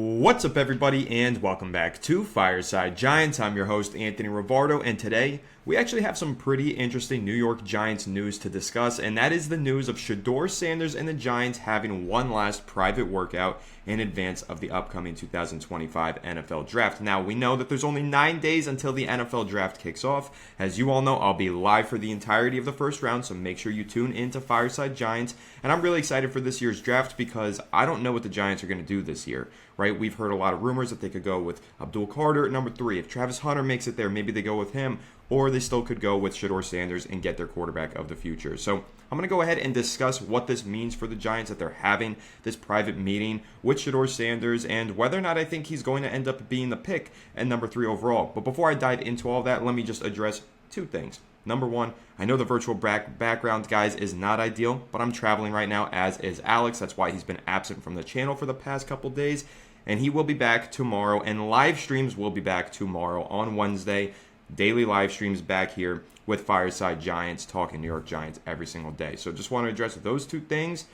What's up, everybody, and welcome back to Fireside Giants. I'm your host, Anthony Rivardo, and today we actually have some pretty interesting New York Giants news to discuss, and that is the news of Shedeur Sanders and the Giants having one last private workout in advance of the upcoming 2025 NFL Draft. Now, we know that there's only 9 days until the NFL Draft kicks off. As you all know, I'll be live for the entirety of the first round, so make sure you tune into Fireside Giants. And I'm really excited for this year's draft because I don't know what the Giants are going to do this year, right? We've heard a lot of rumors that they could go with Abdul Carter at number 3. If Travis Hunter makes it there, maybe they go with him, or they still could go with Shedeur Sanders and get their quarterback of the future. So I'm going to go ahead and discuss what this means for the Giants that they're having this private meeting with Shedeur Sanders and whether or not I think he's going to end up being the pick at number 3 overall. But before I dive into all that, let me just address two things. Number one, I know the virtual background, guys, is not ideal, but I'm traveling right now, as is Alex. That's why he's been absent from the channel for the past couple days, and he will be back tomorrow, and live streams will be back tomorrow on Wednesday. Daily live streams back here with Fireside Giants, talking New York Giants every single day. So just want to address those two things.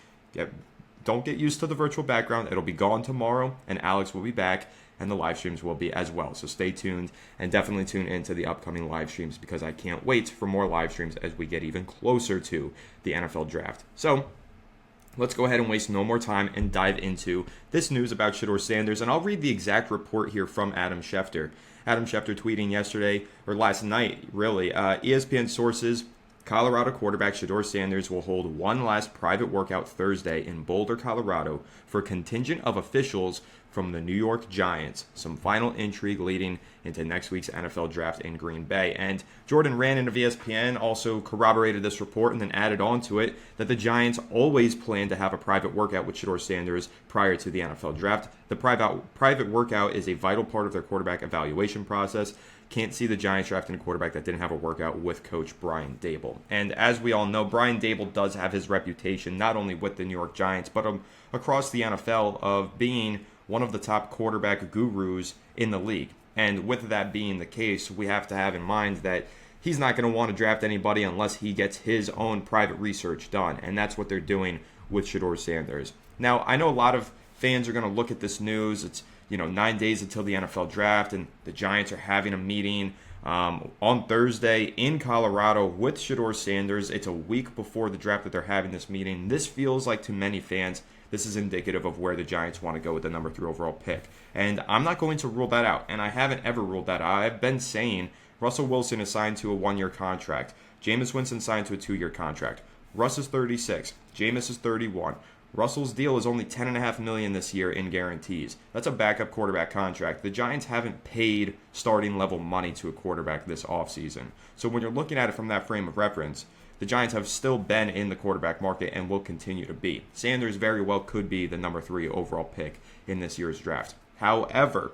Don't get used to the virtual background. It'll be gone tomorrow, and Alex will be back, and the live streams will be as well. So stay tuned, and definitely tune into the upcoming live streams because I can't wait for more live streams as we get even closer to the NFL Draft. So let's go ahead and waste no more time and dive into this news about Shedeur Sanders. And I'll read the exact report here from Adam Schefter. Adam Schefter tweeting yesterday, or last night, really. ESPN sources, Colorado quarterback Shedeur Sanders will hold one last private workout Thursday in Boulder, Colorado for contingent of officials from the New York Giants. Some final intrigue leading into next week's NFL Draft in Green Bay. And Jordan Rannon of ESPN also corroborated this report and then added on to it that the Giants always plan to have a private workout with Shedeur Sanders prior to the NFL Draft. The private workout is a vital part of their quarterback evaluation process. Can't see the Giants drafting a quarterback that didn't have a workout with Coach Brian Daboll. And as we all know, Brian Daboll does have his reputation, not only with the New York Giants, but across the NFL, of being one of the top quarterback gurus in the league. And with that being the case, we have to have in mind that he's not going to want to draft anybody unless he gets his own private research done. And that's what they're doing with Shedeur Sanders. Now, I know a lot of fans are going to look at this news. It's 9 days until the NFL Draft, and the Giants are having a meeting on Thursday in Colorado with Shedeur Sanders. It's a week before the draft that they're having this meeting. This feels like, to many fans, this is indicative of where the Giants want to go with the number 3 overall pick. And I'm not going to rule that out, and I haven't ever ruled that out. I've been saying Russell Wilson is signed to a 1-year contract. Jameis Winston signed to a 2-year contract. Russ is 36. Jameis is 31. Russell's deal is only $10.5 million this year in guarantees. That's a backup quarterback contract. The Giants haven't paid starting level money to a quarterback this offseason. So when you're looking at it from that frame of reference, the Giants have still been in the quarterback market and will continue to be. Sanders very well could be the number 3 overall pick in this year's draft. However,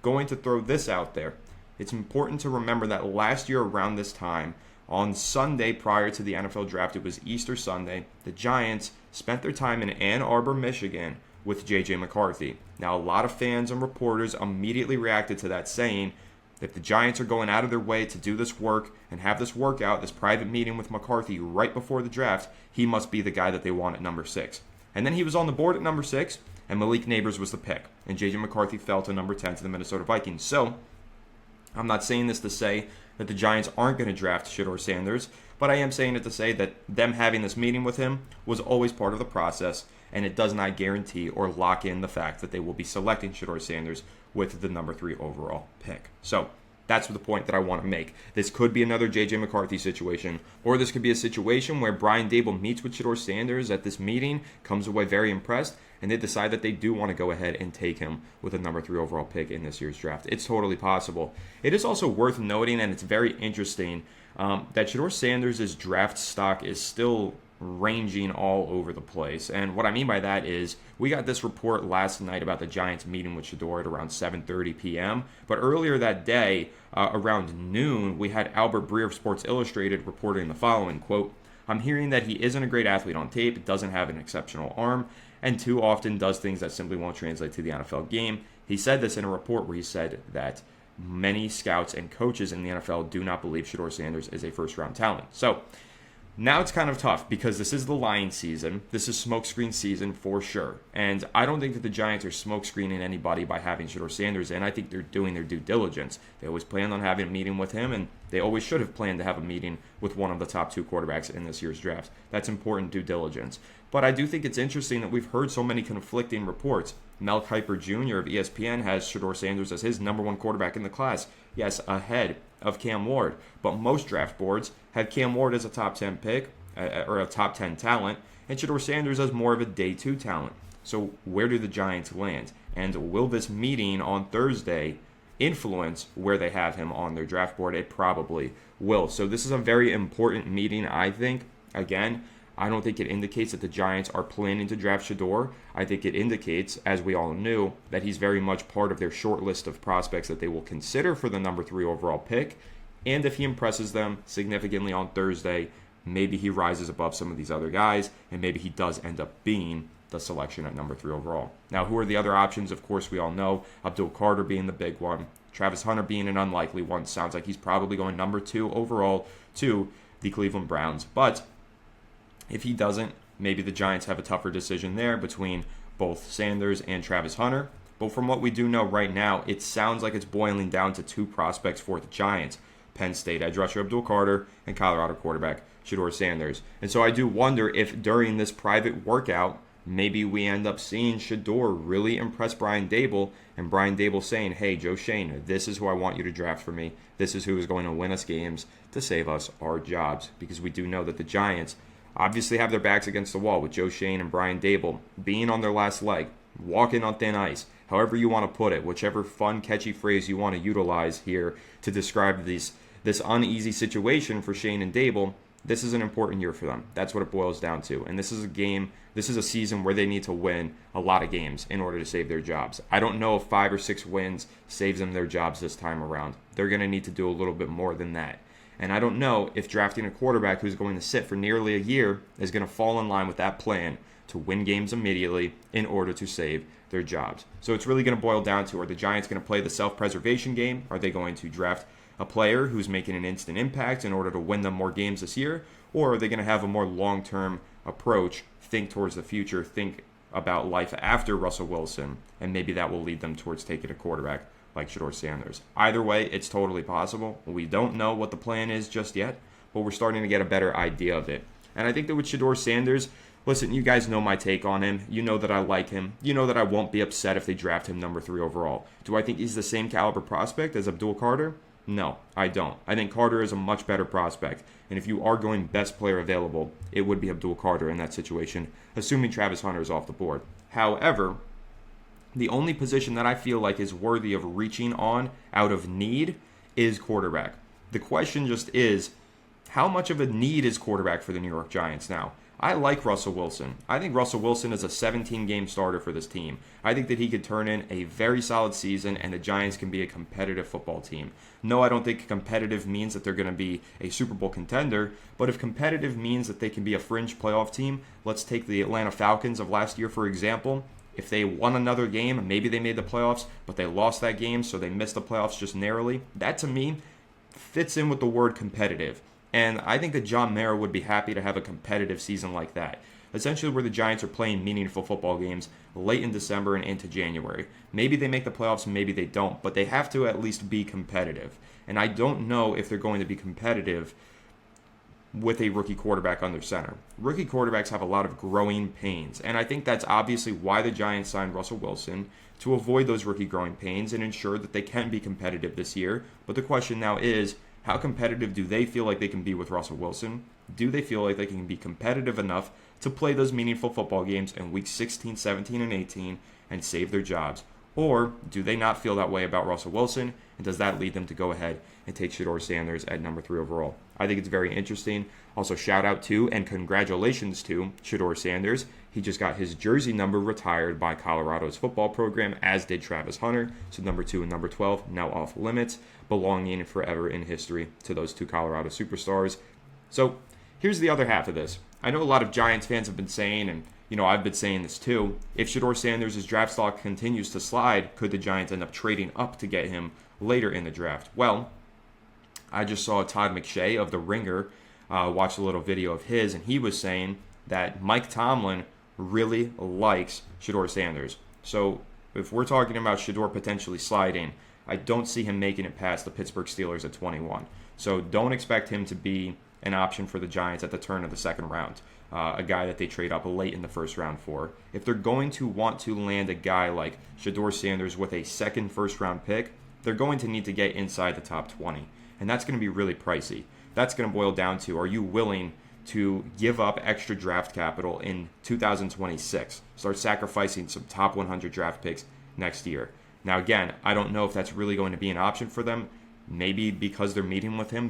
going to throw this out there, it's important to remember that last year around this time, on Sunday prior to the NFL Draft, it was Easter Sunday, the Giants spent their time in Ann Arbor, Michigan with J.J. McCarthy. Now, a lot of fans and reporters immediately reacted to that, saying if the Giants are going out of their way to do this work and have this workout, this private meeting with McCarthy right before the draft, he must be the guy that they want at number 6. And then he was on the board at number 6, and Malik Neighbors was the pick. And J.J. McCarthy fell to number 10 to the Minnesota Vikings. So, I'm not saying this to say that the Giants aren't going to draft Shedeur Sanders, but I am saying it to say that them having this meeting with him was always part of the process, and it does not guarantee or lock in the fact that they will be selecting Shedeur Sanders with the number 3 overall pick. So that's the point that I want to make. This could be another J.J. McCarthy situation, or this could be a situation where Brian Daboll meets with Shedeur Sanders at this meeting, comes away very impressed, and they decide that they do want to go ahead and take him with a number 3 overall pick in this year's draft. It's totally possible. It is also worth noting, and it's very interesting, that Shedeur Sanders' draft stock is still ranging all over the place. And what I mean by that is we got this report last night about the Giants meeting with Shedeur at around 7:30 p.m. But earlier that day, around noon, we had Albert Breer of Sports Illustrated reporting the following, quote, "I'm hearing that he isn't a great athlete on tape, doesn't have an exceptional arm, and too often does things that simply won't translate to the NFL game." He said this in a report where he said that many scouts and coaches in the NFL do not believe Shedeur Sanders is a first-round talent. So Now it's kind of tough because this is the Lions season. This is smokescreen season for sure. And I don't think that the Giants are smokescreening anybody by having Shedeur Sanders in. I think they're doing their due diligence. They always planned on having a meeting with him, and they always should have planned to have a meeting with one of the top 2 quarterbacks in this year's draft. That's important due diligence. But I do think it's interesting that we've heard so many conflicting reports. Mel Kiper Jr. of ESPN has Shedeur Sanders as his number 1 quarterback in the class. Yes, ahead of Cam Ward. But most draft boards had Cam Ward as a top 10 pick, or a top 10 talent, and Shedeur Sanders as more of a day 2 talent. So where do the Giants land? And will this meeting on Thursday influence where they have him on their draft board? It probably will. So this is a very important meeting, I think. Again, I don't think it indicates that the Giants are planning to draft Shedeur. I think it indicates, as we all knew, that he's very much part of their short list of prospects that they will consider for the number 3 overall pick. And if he impresses them significantly on Thursday, maybe he rises above some of these other guys, and maybe he does end up being the selection at number 3 overall. Now, who are the other options? Of course, we all know Abdul Carter being the big one. Travis Hunter being an unlikely one. Sounds like he's probably going number 2 overall to the Cleveland Browns. But if he doesn't, maybe the Giants have a tougher decision there between both Sanders and Travis Hunter. But from what we do know right now, it sounds like it's boiling down to 2 prospects for the Giants. Penn State edge rusher Abdul Carter and Colorado quarterback Shedeur Sanders. And so I do wonder if during this private workout, maybe we end up seeing Shedeur really impress Brian Daboll, and Brian Daboll saying, hey, Joe Schoen, this is who I want you to draft for me. This is who is going to win us games to save us our jobs. Because we do know that the Giants obviously have their backs against the wall with Joe Schoen and Brian Daboll being on their last leg, walking on thin ice, however you want to put it, whichever fun, catchy phrase you want to utilize here to describe this uneasy situation for Schoen and Daboll. This is an important year for them. That's what it boils down to. And this is a season where they need to win a lot of games in order to save their jobs. I don't know if 5 or 6 wins saves them their jobs this time around. They're going to need to do a little bit more than that. And I don't know if drafting a quarterback who's going to sit for nearly a year is going to fall in line with that plan to win games immediately in order to save their jobs. So it's really going to boil down to, are the Giants going to play the self-preservation game? Are they going to draft a player who's making an instant impact in order to win them more games this year? Or are they going to have a more long-term approach, think towards the future, think about life after Russell Wilson, and maybe that will lead them towards taking a quarterback like Shedeur Sanders? Either way, it's totally possible. We don't know what the plan is just yet, but we're starting to get a better idea of it. And I think that with Shedeur Sanders, listen, you guys know my take on him. You know that I like him. You know that I won't be upset if they draft him number 3 overall. Do I think he's the same caliber prospect as Abdul Carter? No, I don't. I think Carter is a much better prospect. And if you are going best player available, it would be Abdul Carter in that situation, assuming Travis Hunter is off the board. However, the only position that I feel like is worthy of reaching on out of need is quarterback. The question just is, how much of a need is quarterback for the New York Giants now? I like Russell Wilson. I think Russell Wilson is a 17-game starter for this team. I think that he could turn in a very solid season and the Giants can be a competitive football team. No, I don't think competitive means that they're going to be a Super Bowl contender, but if competitive means that they can be a fringe playoff team, let's take the Atlanta Falcons of last year, for example. If they won another game, maybe they made the playoffs, but they lost that game, so they missed the playoffs just narrowly. That, to me, fits in with the word competitive. And I think that John Mara would be happy to have a competitive season like that. Essentially where the Giants are playing meaningful football games late in December and into January. Maybe they make the playoffs, maybe they don't, but they have to at least be competitive. And I don't know if they're going to be competitive with a rookie quarterback under center. Rookie quarterbacks have a lot of growing pains, and I think that's obviously why the Giants signed Russell Wilson, to avoid those rookie growing pains and ensure that they can be competitive this year. But the question now is, how competitive do they feel like they can be with Russell Wilson? Do they feel like they can be competitive enough to play those meaningful football games in weeks 16, 17, and 18 and save their jobs? Or do they not feel that way about Russell Wilson, and does that lead them to go ahead and take Shedeur Sanders at number 3 overall? I think it's very interesting. Also, shout out to and congratulations to Shedeur Sanders. He just got his jersey number retired by Colorado's football program, as did Travis Hunter. So number 2 and number 12 now off limits, belonging forever in history to those 2 Colorado superstars. So here's the other half of this. I know a lot of Giants fans have been saying, and I've been saying this too, if Shedeur Sanders' draft stock continues to slide, could the Giants end up trading up to get him later in the draft? Well, I just saw Todd McShay of The Ringer watched a little video of his, and he was saying that Mike Tomlin really likes Shedeur Sanders. So if we're talking about Shedeur potentially sliding, I don't see him making it past the Pittsburgh Steelers at 21. So don't expect him to be an option for the Giants at the turn of the second round, a guy that they trade up late in the first round for. If they're going to want to land a guy like Shedeur Sanders with a second first-round pick, they're going to need to get inside the top 20. And that's going to be really pricey. That's going to boil down to, are you willing to give up extra draft capital in 2026? Start sacrificing some top 100 draft picks next year. Now, again, I don't know if that's really going to be an option for them. Maybe because they're meeting with him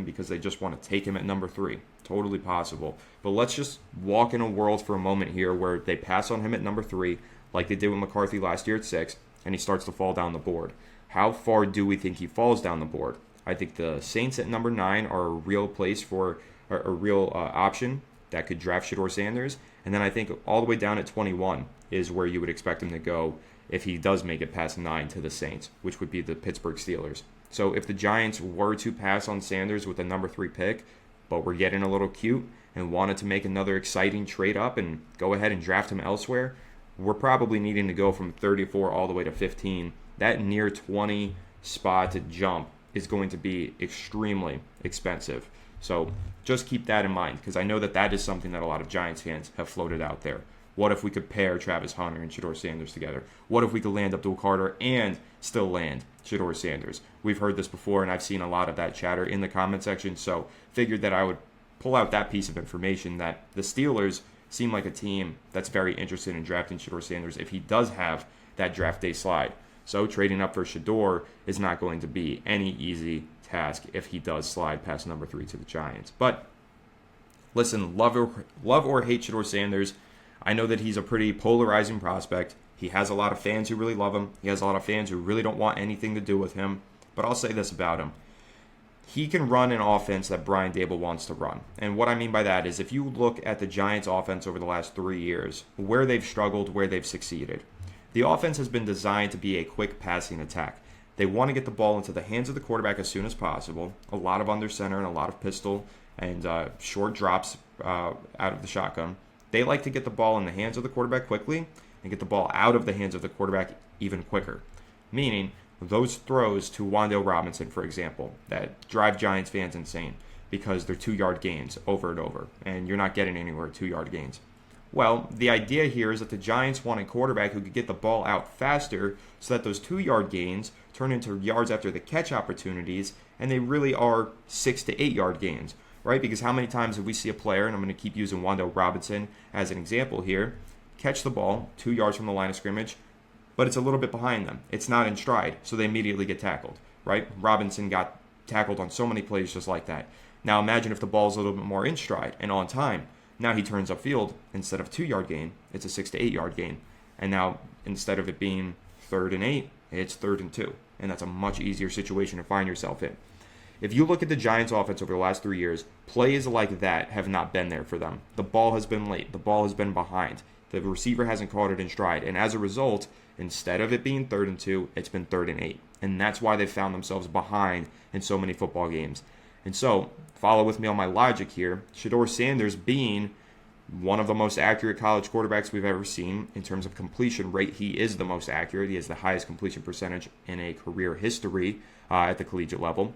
because they just want to take him at number 3. Totally possible. But let's just walk in a world for a moment here where they pass on him at number 3, like they did with McCarthy last year at 6, and he starts to fall down the board. How far do we think he falls down the board? I think the Saints at number 9 are a real place for a real option that could draft Shedeur Sanders. And then I think all the way down at 21 is where you would expect him to go if he does make it past 9 to the Saints, which would be the Pittsburgh Steelers. So if the Giants were to pass on Sanders with the number 3 pick, but were getting a little cute and wanted to make another exciting trade up and go ahead and draft him elsewhere, we're probably needing to go from 34 all the way to 15. That near 20 spot to jump is going to be extremely expensive. So just keep that in mind, because I know that is something that a lot of Giants fans have floated out there. What if we could pair Travis Hunter and Shedeur Sanders together? What if we could land Abdul Carter and still land Shedeur Sanders? We've heard this before, and I've seen a lot of that chatter in the comment section, so figured that I would pull out that piece of information, that the Steelers seem like a team that's very interested in drafting Shedeur Sanders if he does have that draft day slide. So trading up for Shedeur is not going to be any easy task if he does slide past number 3 to the Giants. But listen, love or hate Shedeur Sanders, I know that he's a pretty polarizing prospect. He has a lot of fans who really love him. He has a lot of fans who really don't want anything to do with him. But I'll say this about him. He can run an offense that Brian Daboll wants to run. And what I mean by that is if you look at the Giants' offense over the last 3 years, where they've struggled, where they've succeeded, the offense has been designed to be a quick passing attack. They want to get the ball into the hands of the quarterback as soon as possible. A lot of under center and a lot of pistol and short drops out of the shotgun. They like to get the ball in the hands of the quarterback quickly and get the ball out of the hands of the quarterback even quicker. Meaning, those throws to Wan'Dale Robinson, for example, that drive Giants fans insane because they're 2-yard gains over and over, and you're not getting anywhere at 2-yard gains. Well, the idea here is that the Giants want a quarterback who could get the ball out faster so that those 2-yard gains turn into yards after the catch opportunities, and they really are 6 to 8-yard gains. Right? Because how many times have we see a player, and I'm going to keep using Wan'Dale Robinson as an example here, catch the ball 2 yards from the line of scrimmage, but it's a little bit behind them. It's not in stride, so they immediately get tackled. Right? Robinson got tackled on so many plays just like that. Now imagine if the ball's a little bit more in stride and on time. Now he turns upfield. Instead of 2-yard gain, it's a 6 to 8-yard gain. And now instead of it being 3rd and 8, it's 3rd and 2. And that's a much easier situation to find yourself in. If you look at the Giants' offense over the last 3 years, plays like that have not been there for them. The ball has been late. The ball has been behind. The receiver hasn't caught it in stride. And as a result, instead of it being 3rd and 2, it's been 3rd and 8. And that's why they found themselves behind in so many football games. And so, follow with me on my logic here. Shedeur Sanders being one of the most accurate college quarterbacks we've ever seen in terms of completion rate. He is the most accurate. He has the highest completion percentage in a career history at the collegiate level.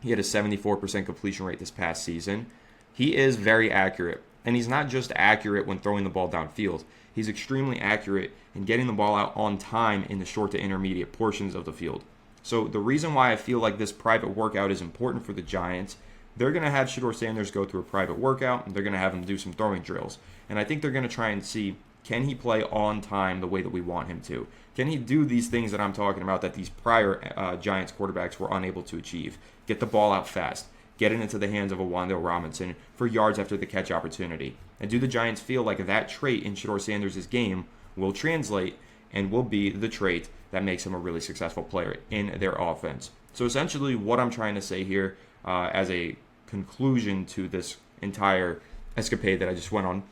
He had a 74% completion rate this past season. He is very accurate. And he's not just accurate when throwing the ball downfield. He's extremely accurate in getting the ball out on time in the short to intermediate portions of the field. So the reason why I feel like this private workout is important for the Giants, they're going to have Shedeur Sanders go through a private workout, and they're going to have him do some throwing drills. And I think they're going to try and see, can he play on time the way that we want him to? Can he do these things that I'm talking about that these prior Giants quarterbacks were unable to achieve? Get the ball out fast. Get it into the hands of a Wan'Dale Robinson for yards after the catch opportunity. And do the Giants feel like that trait in Shedeur Sanders' game will translate and will be the trait that makes him a really successful player in their offense? So essentially what I'm trying to say here as a conclusion to this entire escapade that I just went on,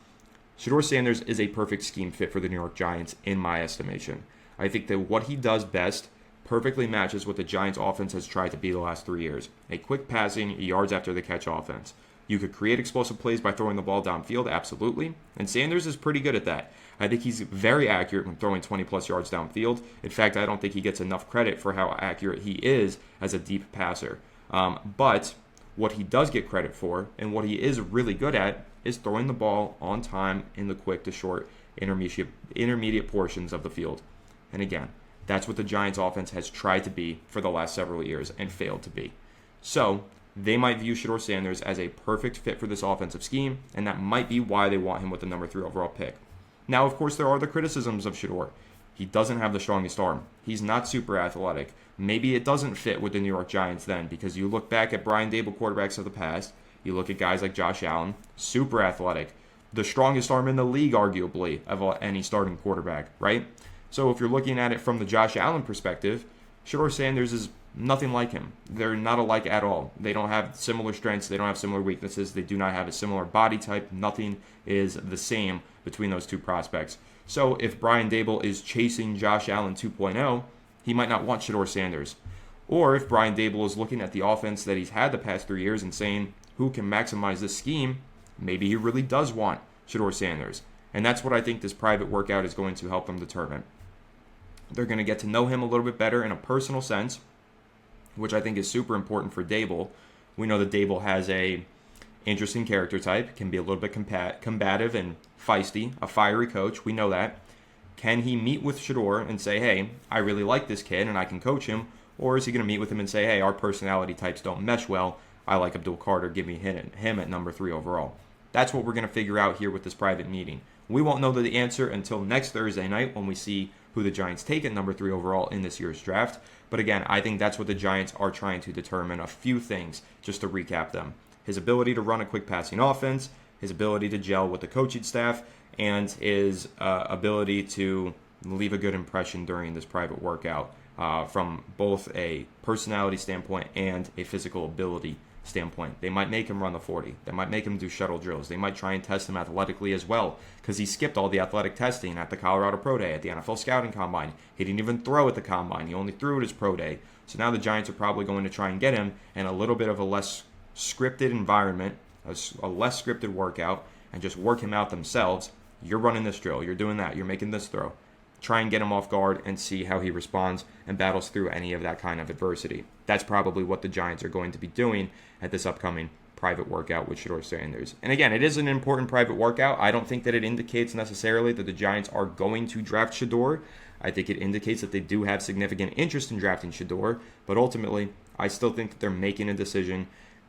Shedeur Sanders is a perfect scheme fit for the New York Giants in my estimation. I think that what he does best perfectly matches what the Giants offense has tried to be the last 3 years. A quick passing, yards after the catch offense. You could create explosive plays by throwing the ball downfield, absolutely. And Sanders is pretty good at that. I think he's very accurate when throwing 20-plus yards downfield. In fact, I don't think he gets enough credit for how accurate he is as a deep passer. But what he does get credit for, and what he is really good at, is throwing the ball on time in the quick to short intermediate portions of the field. And again, that's what the Giants offense has tried to be for the last several years and failed to be. So they might view Shedeur Sanders as a perfect fit for this offensive scheme, and that might be why they want him with the number 3 overall pick. Now, of course, there are the criticisms of Shedeur. He doesn't have the strongest arm. He's not super athletic. Maybe it doesn't fit with the New York Giants then, because you look back at Brian Dable quarterbacks of the past, you look at guys like Josh Allen, super athletic. The strongest arm in the league, arguably, of any starting quarterback, right? So if you're looking at it from the Josh Allen perspective, Shedeur Sanders is nothing like him. They're not alike at all. They don't have similar strengths. They don't have similar weaknesses. They do not have a similar body type. Nothing is the same between those two prospects. So if Brian Dable is chasing Josh Allen 2.0, he might not want Shedeur Sanders. Or if Brian Dable is looking at the offense that he's had the past 3 years and saying, who can maximize this scheme, maybe he really does want Shedeur Sanders. And that's what I think this private workout is going to help them determine. They're going to get to know him a little bit better in a personal sense, which I think is super important for Dable. We know that Dable has a interesting character type, can be a little bit combative and feisty, a fiery coach. We know that. Can he meet with Shedeur and say, hey, I really like this kid and I can coach him? Or is he going to meet with him and say, hey, our personality types don't mesh well. I like Abdul Carter. Give me him at number 3 overall. That's what we're going to figure out here with this private meeting. We won't know the answer until next Thursday night when we see who the Giants take at number 3 overall in this year's draft. But again, I think that's what the Giants are trying to determine. A few things, just to recap them. His ability to run a quick passing offense, his ability to gel with the coaching staff, and his ability to leave a good impression during this private workout from both a personality standpoint and a physical ability standpoint. They might make him run the 40. They might make him do shuttle drills. They might try and test him athletically as well, because he skipped all the athletic testing at the Colorado Pro Day, at the NFL Scouting Combine. He didn't even throw at the Combine. He only threw at his Pro Day. So now the Giants are probably going to try and get him in a little bit of a less scripted environment, a less scripted workout, and just work him out themselves. You're running this drill. You're doing that. You're making this throw. Try and get him off guard and see how he responds and battles through any of that kind of adversity. That's probably what the Giants are going to be doing at this upcoming private workout with Shedeur Sanders. And again, it is an important private workout. I don't think that it indicates necessarily that the Giants are going to draft Shedeur. I think it indicates that they do have significant interest in drafting Shedeur, but ultimately, I still think that they're making a decision.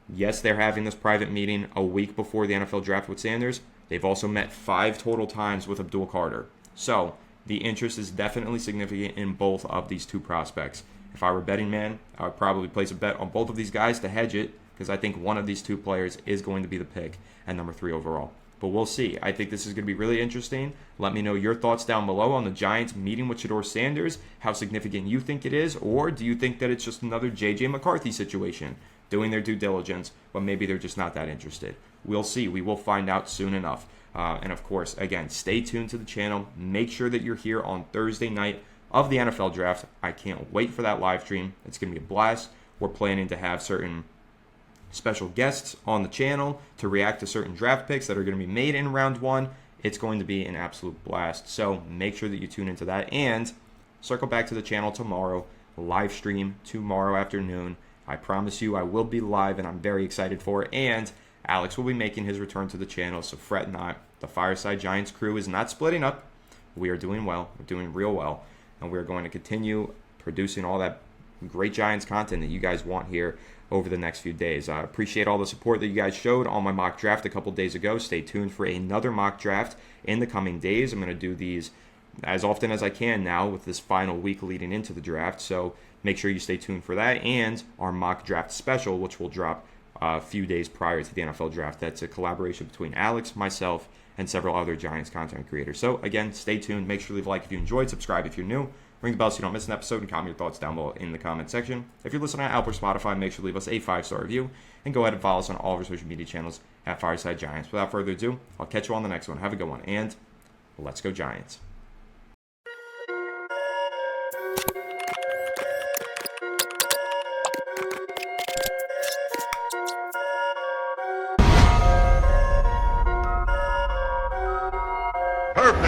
Yes, they're having this private meeting a week before the NFL draft with Sanders. They've also met 5 total times with Abdul Carter. So the interest is definitely significant in both of these two prospects. If I were a betting man, I would probably place a bet on both of these guys to hedge it, because I think one of these two players is going to be the pick at number 3 overall. But we'll see. I think this is going to be really interesting. Let me know your thoughts down below on the Giants meeting with Shedeur Sanders, how significant you think it is, or do you think that it's just another J.J. McCarthy situation, doing their due diligence, but maybe they're just not that interested. We'll see. We will find out soon enough. And of course, again, stay tuned to the channel. Make sure that you're here on Thursday night of the NFL draft. I can't wait for that live stream. It's going to be a blast. We're planning to have certain special guests on the channel to react to certain draft picks that are going to be made in round 1. It's going to be an absolute blast. So make sure that you tune into that and circle back to the channel tomorrow. Live stream tomorrow afternoon. I promise you I will be live and I'm very excited for it. And Alex will be making his return to the channel, so fret not. The Fireside Giants crew is not splitting up. We are doing well. We're doing real well. And we're going to continue producing all that great Giants content that you guys want here over the next few days. I appreciate all the support that you guys showed on my mock draft a couple days ago. Stay tuned for another mock draft in the coming days. I'm going to do these as often as I can now with this final week leading into the draft. So make sure you stay tuned for that and our mock draft special, which will drop a few days prior to the NFL draft. That's a collaboration between Alex, myself, and several other Giants content creators. So again, stay tuned. Make sure to leave a like if you enjoyed, subscribe if you're new, ring the bell so you don't miss an episode, and comment your thoughts down below in the comment section. If you're listening on Apple or Spotify, make sure to leave us a 5-star review, and go ahead and follow us on all of our social media channels at Fireside Giants. Without further ado, I'll catch you on the next one. Have a good one, and let's go Giants. Perfect.